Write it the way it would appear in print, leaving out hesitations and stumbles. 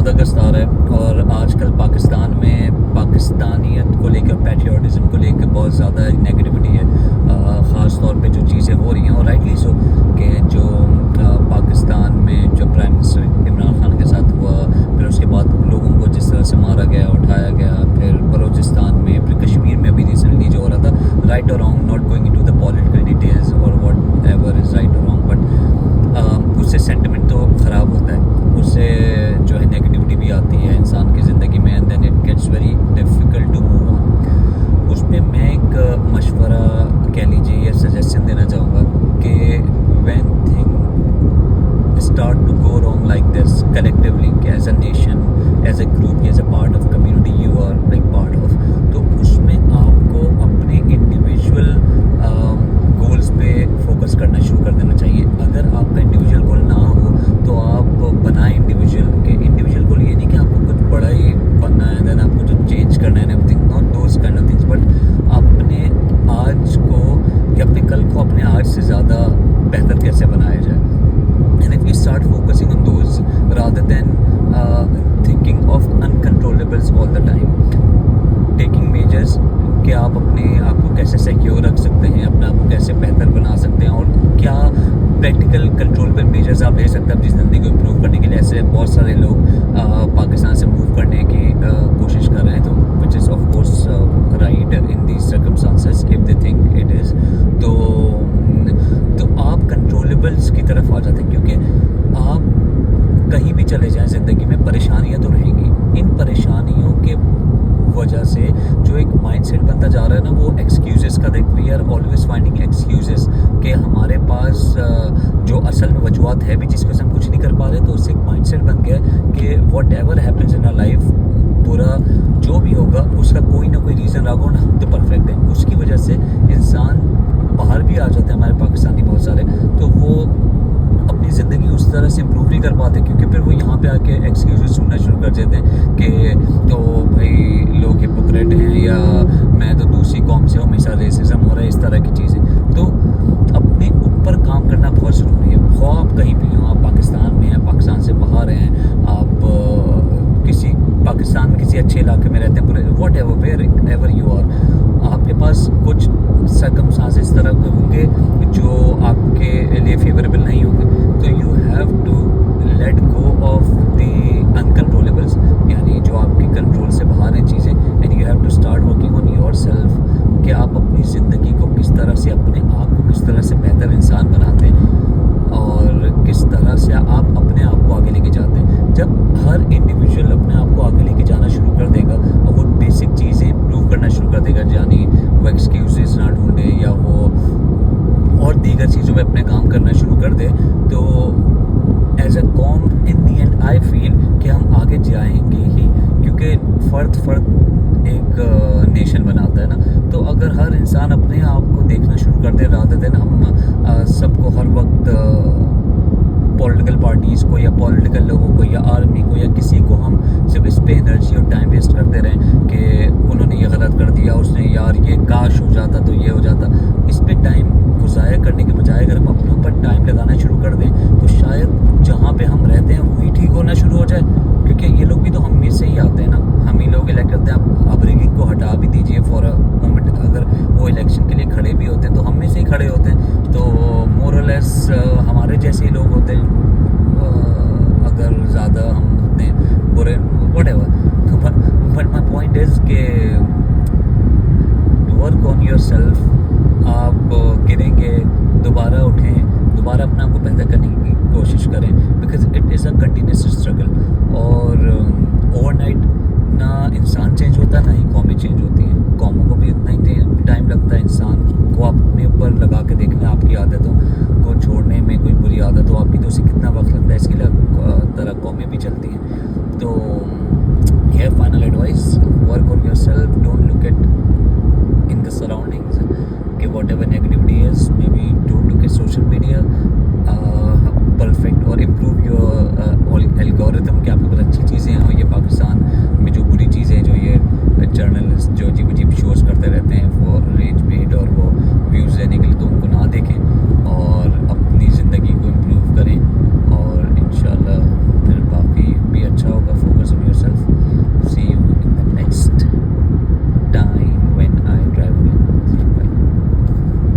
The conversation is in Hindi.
14 अगस्त आ रहा है और आजकल पाकिस्तान में पाकिस्तानियत को लेकर, पैट्रियोटिज़म को लेकर बहुत ज़्यादा नेगेटिविटी है। ख़ास तौर पे जो चीज़ें हो रही हैं और राइटली सो कि जो पाकिस्तान में जो प्राइम मिनिस्टर इमरान खान के साथ हुआ, फिर उसके बाद लोगों को जिस तरह से मारा गया, उठाया गया, फिर बलूचिस्तान में, फिर कश्मीर में अभी रिसेंटली जो हो रहा था, राइट और wrong, not going into the political details और व्हाट एवर इज़ राइट और रॉन्ग, बट उससे सेंटिमेंट तो ख़राब होता है, उससे जो है नेगेटिविटी भी आती है इंसान की ज़िंदगी में, and then it gets very difficult to move on. उस पर मैं एक मशवरा कह लीजिए या सजेशन देना चाहूँगा कि when thing start to go wrong like this collectively, as a nation, as a group, as a part of community you are like part of, तो उसमें आपको अपने इंडिविजुअल गोल्स पे फोकस करना शुरू कर देना चाहिए। अगर आपका इंडिविजुअल गोल ना हो तो आप बनाएं इंडिविजुअल के। इंडिविजुअल गोल ये नहीं कि आपको कुछ बड़ा ही बनना है, देन आपको जो चेंज करना है, everything, not those kind of things, but अपने आज को या अपने कल को अपने आज से ज़्यादा बेहतर कैसे बनाया जाए। And if we start focusing on those rather than thinking of uncontrollables all the time, taking measures कि आप अपने आप को कैसे सिक्योर रख सकते हैं, अपने आप को कैसे बेहतर बना सकते हैं, और क्या प्रैक्टिकल कंट्रोल पर मेजर्स आप ले सकते हैं अपनी ज़िंदगी को इम्प्रूव करने के लिए। ऐसे बहुत सारे लोग पाकिस्तान से मूव करने की कोशिश कर रहे हैं, तो which is of course right in these circumstances if they think it is, तो आप कंट्रोलेबल्स की तरफ आ जाते हैं, क्योंकि आप कहीं भी चले जाएं ज़िंदगी में परेशानियां तो रहेंगी। इन परेशानियों के वजह से जो एक माइंडसेट बनता जा रहा है ना, वो एक्सक्यूज़ेस का, देख we are always finding excuses कि हमारे पास जो असल में वजूहत है भी जिसकी वजह से हम कुछ नहीं कर पा रहे, तो उससे एक माइंडसेट बन गया कि whatever happens in our life, पूरा जो भी होगा उसका कोई ना कोई रीज़न रहा होगा, हम तो परफेक्ट हैं। उसकी वजह से इंसान बाहर भी आ जाते हैं, हमारे पाकिस्तानी बहुत सारे, तो वो अपनी ज़िंदगी उस तरह से इम्प्रूव नहीं कर पाते, क्योंकि फिर वो यहाँ पे आके एक्सक्यूज़ सुनना शुरू कर देते हैं कि तो भाई लोग हिपोक्रेट हैं, या मैं तो दूसरी कौम से हूँ, हमेशा रेसिज्म हो रहा है, इस तरह की चीज़ें। तो अपने ऊपर काम करना बहुत ज़रूरी है। ख़वाह आप कहीं भी हों, आप पाकिस्तान में हैं, पाकिस्तान से बाहर हैं, आप किसी पाकिस्तान में किसी अच्छे इलाके में रहते हैं, पूरे whatever wherever you are, आपके पास कुछ सर्कमस्टांसेस इस तरह के होंगे जो आपके लिए फेवरेबल नहीं होंगे, तो you have to let go of the uncontrollables, यानी जो आपके कंट्रोल से बाहर हैं चीज़ें, and you have to start working on yourself कि आप अपनी ज़िंदगी को किस तरह से, अपने आप को किस तरह से बेहतर इंसान बनाते हैं और किस तरह से आप अपने आप को आगे लेके जाते हैं। जब हर इंडिविजुअल अपने आप को आगे लेके जाना शुरू कर देगा और वो बेसिक चीज़ें इम्प्रूव करना शुरू कर देगा, यानी वो एक्सक्यूज़ेस ना ढूंढे या वो और दीगर चीज़ों पे अपने काम करना शुरू कर दे, तो as a come in the end I feel कि हम आगे जाएंगे ही, क्योंकि फ़र्द एक नेशन बनाता है ना। तो अगर हर इंसान अपने आप को देखना शुरू कर दे, रादर देन हम सबको हर वक्त पॉलिटिकल पार्टीज़ को या पॉलिटिकल लोगों को या आर्मी को या किसी को हम सिर्फ इस पे एनर्जी और टाइम वेस्ट करते रहें कि उन्होंने ये गलत कर दिया, उसने यार ये काश हो जाता तो ये हो जाता, इस पे टाइम को ज़ाया करने के बजाय अगर हम अपने ऊपर टाइम लगाना शुरू कर दें, तो शायद जहाँ पे हम रहते हैं वही ठीक होना शुरू हो जाए। क्योंकि ये लोग भी तो हम में से ही आते हैं ना, हम ही लोग इलेक्ट करते हैं। अब रिगिंग को हटा भी दीजिए फॉर अ मोमेंट, अगर वो इलेक्शन के लिए खड़े भी होते हैं तो हम में से ही खड़े होते हैं, तो मोर और लेस हमारे जैसे ही लोग होते हैं। अगर ज़्यादा हम उतने बुरे वट एवर, तो बट माई पॉइंट इज़ के वर्क ऑन योर सेल्फ। आप गिरेंगे, दोबारा उठें, दोबारा अपने आप को बेहतर करने की कोशिश करें, because it is a continuous struggle. और ओवरनाइट ना इंसान चेंज होता है, ना ही कौमें चेंज होती हैं। कौमों को भी इतना ही टाइम लगता है। इंसान को अपने ऊपर लगा के देखना, आपकी आदतों को छोड़ने में कोई बुरी आदत हो आपकी, तो उसे कितना वक्त लगता है